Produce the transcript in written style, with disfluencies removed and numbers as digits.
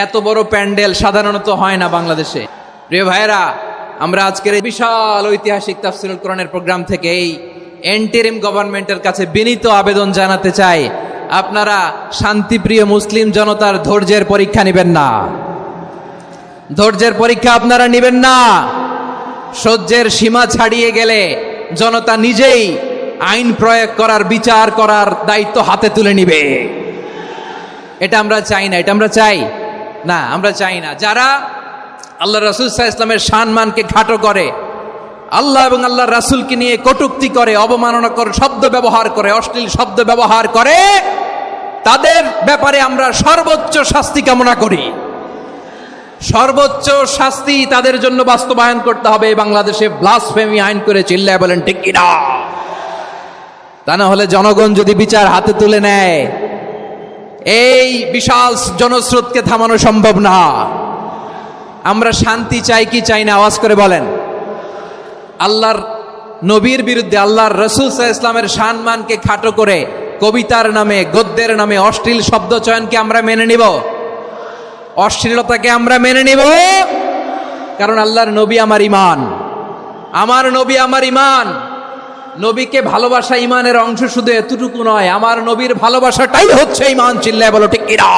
এত বড় প্যান্ডেল সাধারণত হয় না বাংলাদেশে। প্রিয় ভাইরা, আমরা আজকের এই বিশাল ঐতিহাসিক তাফসীরুল কোরআনের প্রোগ্রাম থেকে এই এন্টারিম গভর্নমেন্টের কাছে বিনীত আবেদন জানাতে চাই, আপনারা শান্তিপ্রিয় মুসলিম জনতার ধৈর্যের পরীক্ষা নেবেন না। ধৈর্যের পরীক্ষা আপনারা নেবেন না। সহ্যের সীমা ছাড়িয়ে গেলে জনতা নিজেই আইন প্রয়োগ করার, বিচার করার দায়িত্ব হাতে তুলে নিবে। এটা আমরা চাই না। এটা আমরা চাই না, আমরা চাই না। যারা আল্লাহ রাসূল সাল্লাল্লাহু আলাইহি ওয়াসাল্লামের সম্মানকে খাটো করে, আল্লাহ এবং আল্লাহ রাসূলকে নিয়ে কটূক্তি করে, অবমাননাকর শব্দ ব্যবহার করে, অশ্লীল শব্দ ব্যবহার করে, তাদের ব্যাপারে আমরা সর্বোচ্চ শাস্তি কামনা করি। সর্বোচ্চ শাস্তি তাদের জন্য বাস্তবায়ন করতে হবে। বাংলাদেশে ব্লাসফেমি আইন করে চিল্লায় বলেন ঠিক কিনা? তা না হলে জনগণ যদি বিচার হাতে তুলে নেয়, এই বিশাল জনস্রোতকে থামানো সম্ভব না। আমরা শান্তি চাই কি চাই না? আওয়াজ করে বলেন। আল্লাহর নবীর বিরুদ্ধে, আল্লাহর রাসূল সাল্লাল্লাহু আলাইহি ওয়াসাল্লামের সম্মানকে খাটো করে কবিতার নামে, গদ্যের নামে অশ্লীল শব্দ চয়নকে আমরা মেনে নিব? অশ্লীলতাকে আমরা মেনে নিব? কারণ আল্লাহর নবী আমার ঈমান, আমার নবী আমার ঈমান। নবীকে ভালোবাসা ঈমানের অংশ শুধু এতটুকু নয়, আমার নবীর ভালোবাসাটাই হচ্ছে ঈমান। চিল্লায় বলো ঠিক কিনা?